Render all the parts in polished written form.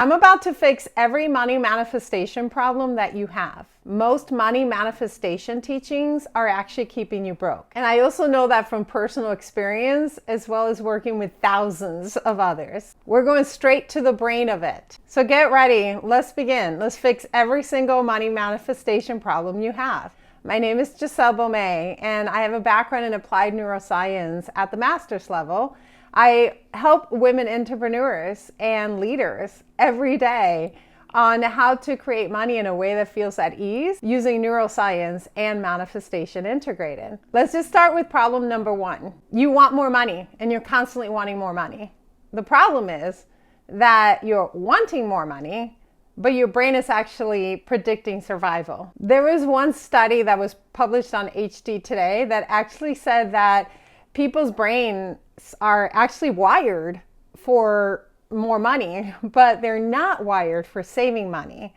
I'm about to fix every money manifestation problem that you have. Most money manifestation teachings are actually keeping you broke. And I also know that from personal experience, as well as working with thousands of others. We're going straight to the brain of it. So get ready. Let's begin. Let's fix every single money manifestation problem you have. My name is Giselle Beaumay, and I have a background in applied neuroscience at the master's level. I help women entrepreneurs and leaders every day on how to create money in a way that feels at ease using neuroscience and manifestation integrated. Let's just start with problem number one. You want more money and you're constantly wanting more money. The problem is that you're wanting more money, but your brain is actually predicting survival. There was one study that was published on HD Today that actually said that people's brains are actually wired for more money, but they're not wired for saving money,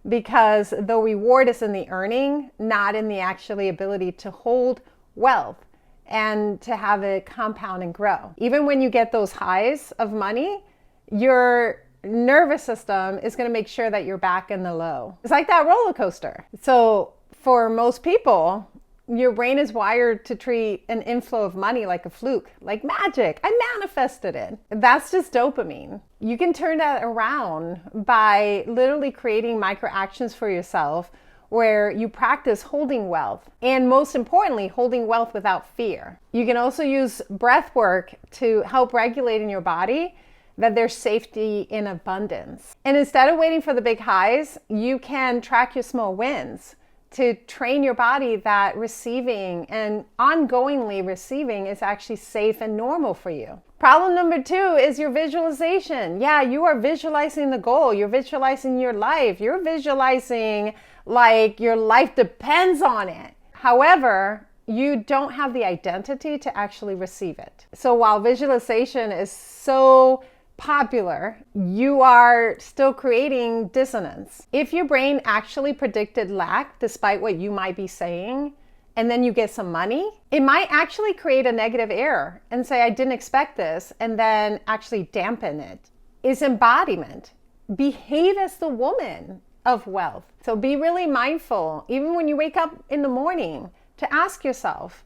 because the reward is in the earning, not in the actually ability to hold wealth and to have it compound and grow. Even when you get those highs of money, your nervous system is going to make sure that you're back in the low. It's like that roller coaster. So for most people, your brain is wired to treat an inflow of money like a fluke, like magic. I manifested it. That's just dopamine. You can turn that around by literally creating micro actions for yourself where you practice holding wealth, and most importantly, holding wealth without fear. You can also use breath work to help regulate in your body that there's safety in abundance. And instead of waiting for the big highs, you can track your small wins to train your body that receiving and ongoingly receiving is actually safe and normal for you. Problem number two is your visualization. Yeah, you are visualizing the goal. You're visualizing your life. You're visualizing like your life depends on it. However, you don't have the identity to actually receive it. So while visualization is so popular, you are still creating dissonance. If your brain actually predicted lack despite what you might be saying, and then you get some money, it might actually create a negative error and say, I didn't expect this, and then actually dampen it. Is embodiment. Behave as the woman of wealth. So be really mindful, even when you wake up in the morning, to ask yourself,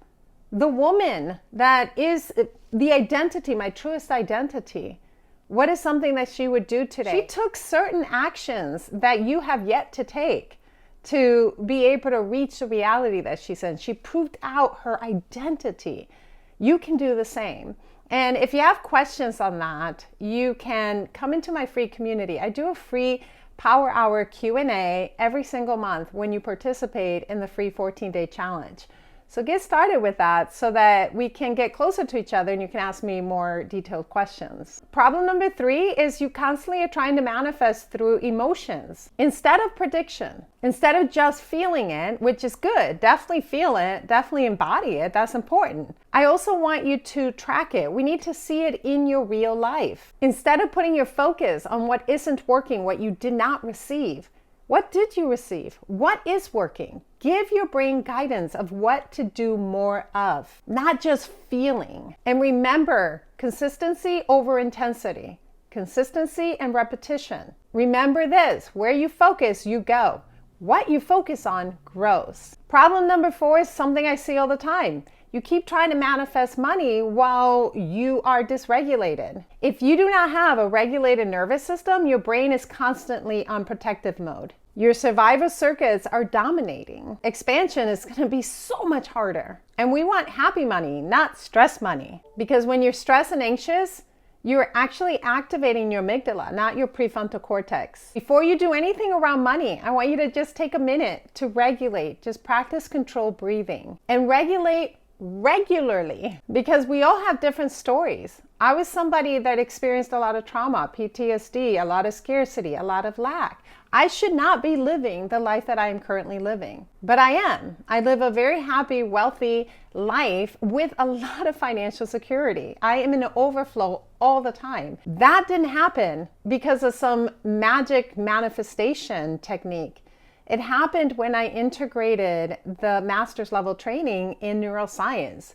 the woman that is the identity, my truest identity, what is something that she would do today? She took certain actions that you have yet to take to be able to reach the reality that she's in. She proved out her identity. You can do the same. And if you have questions on that, you can come into my free community. I do a free Power Hour Q&A every single month when you participate in the free 14-day challenge. So get started with that so that we can get closer to each other and you can ask me more detailed questions. Problem number three is you constantly are trying to manifest through emotions instead of prediction. Instead of just feeling it, which is good, definitely feel it, definitely embody it, that's important. I also want you to track it. We need to see it in your real life. Instead of putting your focus on what isn't working, what you did not receive, what did you receive? What is working? Give your brain guidance of what to do more of, not just feeling. And remember, consistency over intensity, consistency and repetition. Remember this, where you focus, you go. What you focus on grows. Problem number four is something I see all the time. You keep trying to manifest money while you are dysregulated. If you do not have a regulated nervous system, your brain is constantly on protective mode. Your survival circuits are dominating. Expansion is going to be so much harder. And we want happy money, not stress money. Because when you're stressed and anxious, you're actually activating your amygdala, not your prefrontal cortex. Before you do anything around money, I want you to just take a minute to regulate. Just practice controlled breathing and regulate regularly, because we all have different stories. I was somebody that experienced a lot of trauma, PTSD, a lot of scarcity, a lot of lack. I should not be living the life that I am currently living, but I am. I live a very happy, wealthy life with a lot of financial security. I am in an overflow all the time. That didn't happen because of some magic manifestation technique. It happened when I integrated the master's level training in neuroscience,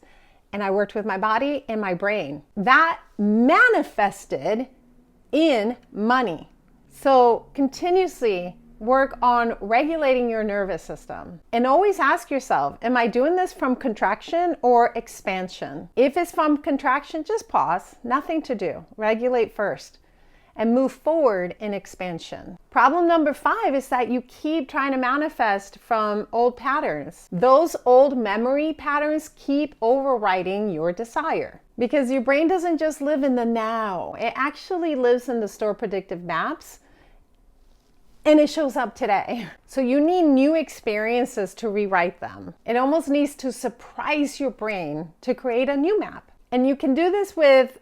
and I worked with my body and my brain. That manifested in money. So continuously work on regulating your nervous system. And always ask yourself, am I doing this from contraction or expansion? If it's from contraction, just pause, nothing to do. Regulate first and move forward in expansion. Problem number 5 is that you keep trying to manifest from old patterns. Those old memory patterns keep overriding your desire. Because your brain doesn't just live in the now. It actually lives in the stored predictive maps, and it shows up today. So you need new experiences to rewrite them. It almost needs to surprise your brain to create a new map. And you can do this with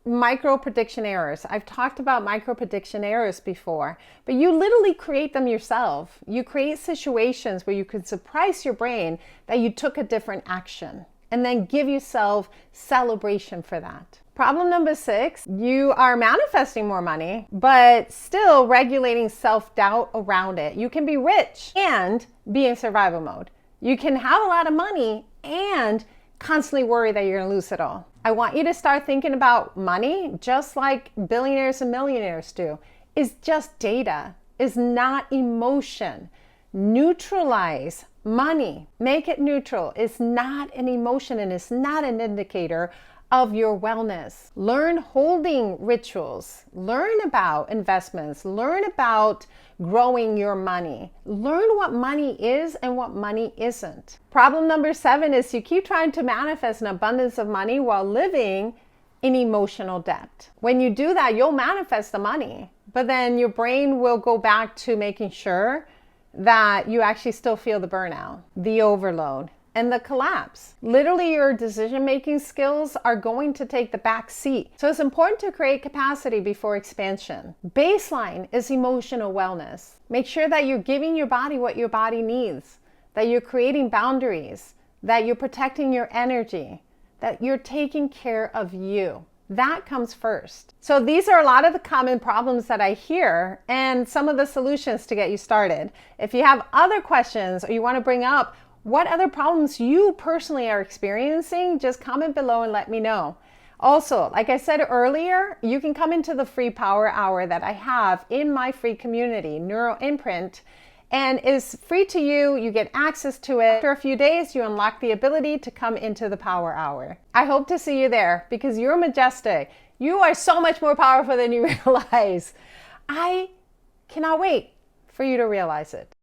micro prediction errors. I've talked about micro prediction errors before, but you literally create them yourself. You create situations where you can surprise your brain that you took a different action, and then give yourself celebration for that. Problem number 6, you are manifesting more money, but still regulating self-doubt around it. You can be rich and be in survival mode. You can have a lot of money and constantly worry that you're gonna lose it all. I want you to start thinking about money just like billionaires and millionaires do. It's just data, it's not emotion. Neutralize money. Make it neutral. It's not an emotion and it's not an indicator of your wellness. Learn holding rituals. Learn about investments. Learn about growing your money. Learn what money is and what money isn't. Problem number 7 is you keep trying to manifest an abundance of money while living in emotional debt. When you do that, you'll manifest the money, but then your brain will go back to making sure that you actually still feel the burnout, the overload, and the collapse. Literally, your decision-making skills are going to take the back seat. So it's important to create capacity before expansion. Baseline is emotional wellness. Make sure that you're giving your body what your body needs, that you're creating boundaries, that you're protecting your energy, that you're taking care of you. That comes first. So these are a lot of the common problems that I hear and some of the solutions to get you started. If you have other questions or you want to bring up what other problems you personally are experiencing, just comment below and let me know. Also, like I said earlier, you can come into the free power hour that I have in my free community, Neuro Imprint, and is free to you. You get access to it. After a few days, you unlock the ability to come into the power hour. I hope to see you there because you're majestic. You are so much more powerful than you realize. I cannot wait for you to realize it.